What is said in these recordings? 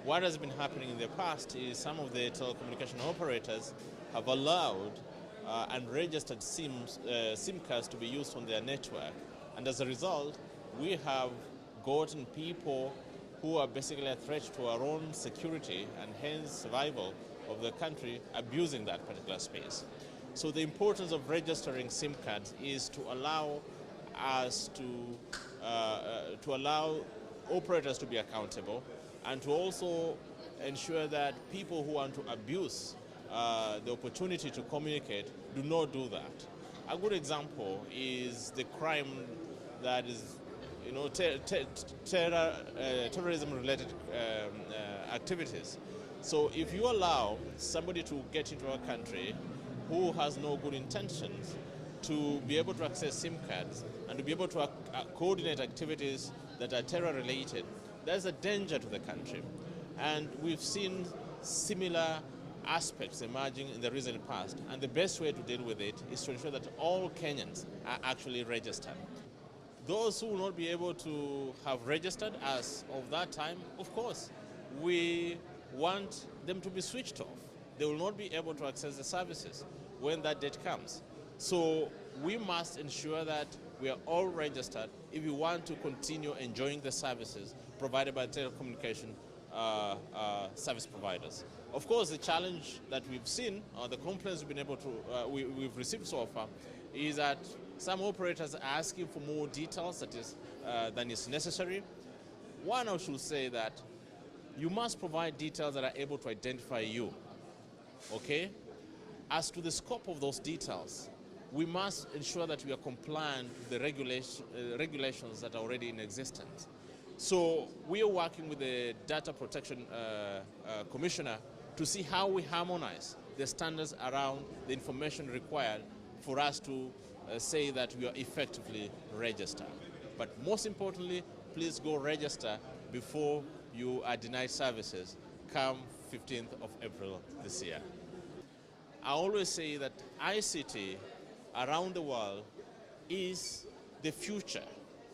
What has been happening in the past is some of the telecommunication operators have allowed and registered SIM cards to be used on their network. And as a result, we have gotten people who are basically a threat to our own security and hence survival of the country abusing that particular space. So the importance of registering SIM cards is to allow us to allow operators to be accountable and to also ensure that people who want to abuse the opportunity to communicate do not do that. A good example is the crime that is, terrorism-related activities. So if you allow somebody to get into our country who has no good intentions to be able to access SIM cards and to be able to coordinate activities that are terror-related, there's a danger to the country. And we've seen similar aspects emerging in the recent past, and the best way to deal with it is to ensure that all Kenyans are actually registered. Those who will not be able to have registered as of that time, of course, we want them to be switched off. They will not be able to access the services when that date comes. So we must ensure that we are all registered if we want to continue enjoying the services provided by telecommunication service providers. Of course, the challenge that we've seen, the complaints we've been able to, we've received so far, is that some operators are asking for more details than is necessary. One, I should say that you must provide details that are able to identify you. Okay? As to the scope of those details, we must ensure that we are compliant with the regulations that are already in existence. So we are working with the Data Protection Commissioner to see how we harmonize the standards around the information required for us to say that we are effectively registered. But most importantly, please go register before you are denied services come 15th of April this year. I always say that ICT around the world is the future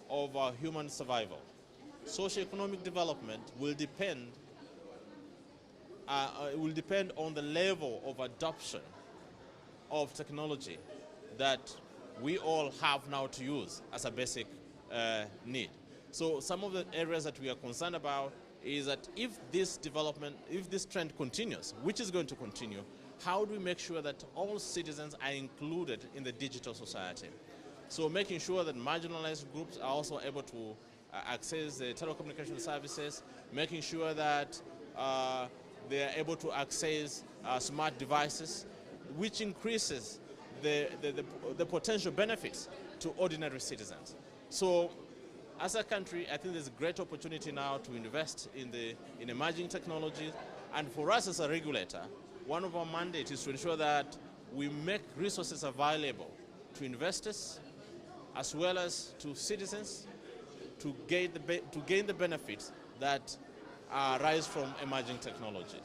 of our human survival. Socioeconomic development will depend on the level of adoption of technology that we all have now to use as a basic need. So some of the areas that we are concerned about is that if this trend continues, which is going to continue, how do we make sure that all citizens are included in the digital society? So making sure that marginalized groups are also able to access the telecommunication services, making sure that they are able to access smart devices, which increases the potential benefits to ordinary citizens. So as a country, I think there's a great opportunity now to invest in emerging technologies. And for us as a regulator, one of our mandates is to ensure that we make resources available to investors as well as to citizens to gain the benefits that arise from emerging technologies.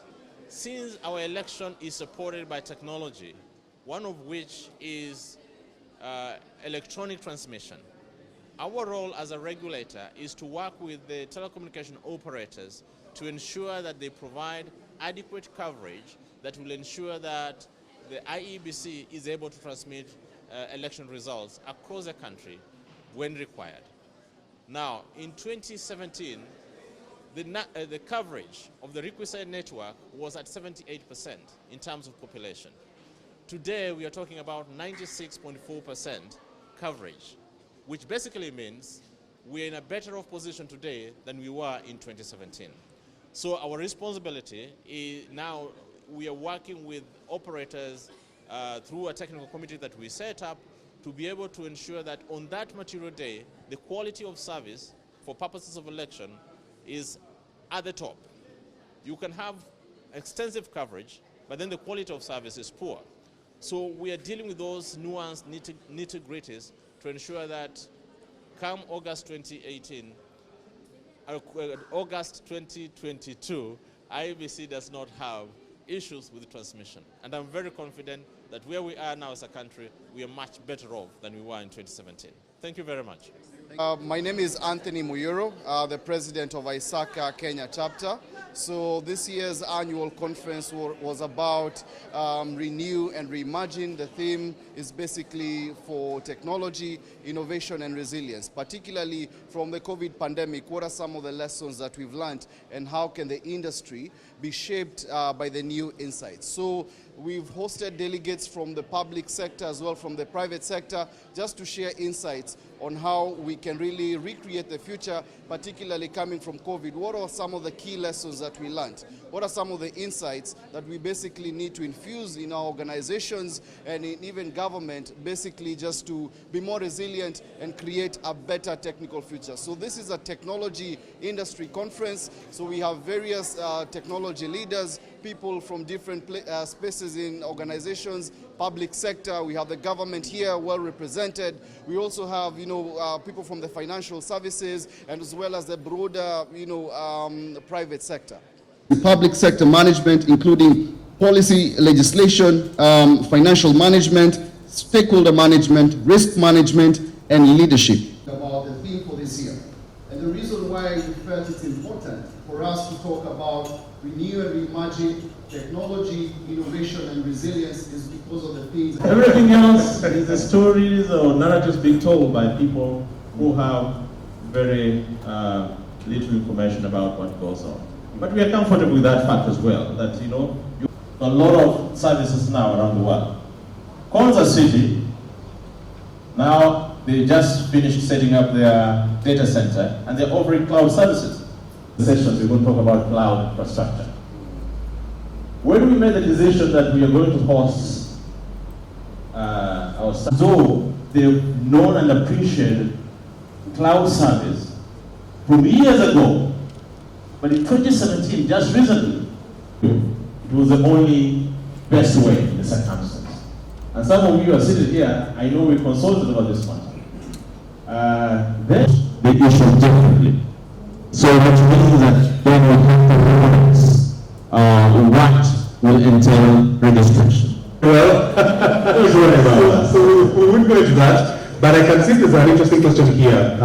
Since our election is supported by technology, one of which is electronic transmission, our role as a regulator is to work with the telecommunication operators to ensure that they provide adequate coverage that will ensure that the IEBC is able to transmit election results across the country when required. Now, in 2017, the coverage of the requisite network was at 78% in terms of population. Today, we are talking about 96.4% coverage, which basically means we're in a better off position today than we were in 2017. So our responsibility is now we are working with operators through a technical committee that we set up to be able to ensure that on that material day, the quality of service for purposes of election is at the top. You can have extensive coverage, but then the quality of service is poor. So we are dealing with those nuanced nitty-gritties to ensure that come August 2018, August 2022, IEBC does not have issues with transmission. And I'm very confident that where we are now as a country, we are much better off than we were in 2017. Thank you very much. My name is Anthony Muyuro, the president of ISACA Kenya chapter. So this year's annual conference was about renew and reimagine. The theme is basically for technology, innovation and resilience, particularly from the COVID pandemic. What are some of the lessons that we've learned and how can the industry be shaped by the new insights? So we've hosted delegates from the public sector as well from the private sector just to share insights on how we can really recreate the future, particularly coming from COVID. What are some of the key lessons that we learned? What are some of the insights that we basically need to infuse in our organizations and in even government, basically just to be more resilient and create a better technical future? So this is a technology industry conference. So we have various technology leaders, people from different spaces in organizations, public sector. We have the government here well represented. We also have, people from the financial services and as well as the broader, private sector. Public sector management, including policy, legislation, financial management, stakeholder management, risk management, and leadership. About the theme for this year. And the reason why we felt it's important for us to talk about renew and reimagine technology, innovation, and resilience is because of the things. Everything else is the stories or narratives being told by people who have very little information about what goes on. But we are comfortable with that fact as well, that a lot of services now around the world. Konza City, now they just finished setting up their data center and they're offering cloud services. Sessions, we're going to talk about cloud infrastructure. When we made the decision that we are going to host our so they've known and appreciated cloud service from years ago, but in 2017, just recently, it was the only best way in the circumstances. And some of you are sitting here, I know we consulted about this one. Then the issue differently. So what means that then we have to realize what will entail registration. Well, don't worry about that. So we won't go into that, but I can see there's an interesting question here.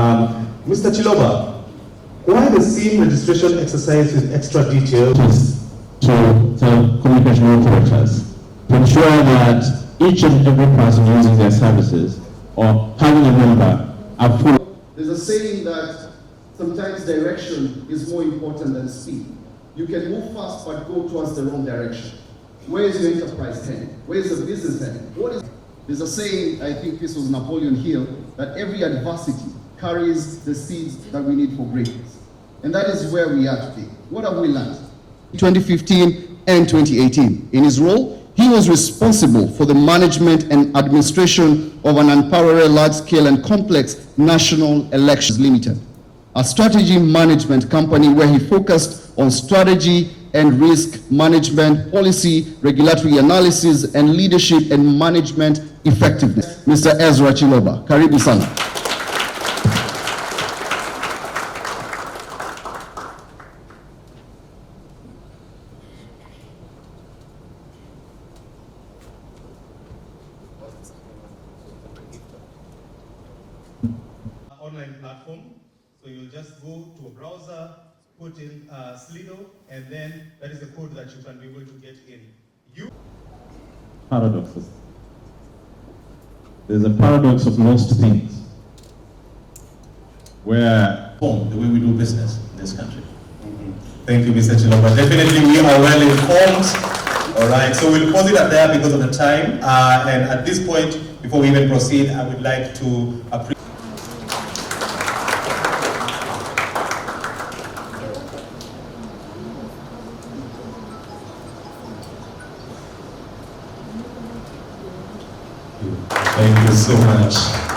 Mr. Chiloba, why the same registration exercise with extra details? To telecommunication operators to ensure that each and every person using their services or having a member are full. There's a saying that sometimes direction is more important than speed. You can move fast but go towards the wrong direction. Where is your enterprise heading? Where is the business heading? There's a saying, I think this was Napoleon Hill, that every adversity carries the seeds that we need for greatness. And that is where we are today. What have we learned? 2015 and 2018. In his role, he was responsible for the management and administration of an unparalleled large-scale and complex national elections limited, a strategy management company where he focused on strategy and risk management, policy, regulatory analysis, and leadership and management effectiveness. Mr. EZRA CHILOBA, karibu sana. Online platform. So you'll just go to a browser, put in Slido, and then that is the code that you can be able to get in. Paradoxes. There's a paradox of most things where the way we do business in this country. Thank you, Mr. Chiloba. Definitely we are well informed. All right, so we'll pause it at there because of the time. And at this point, before we even proceed, I would like to appreciate. Thank you so much.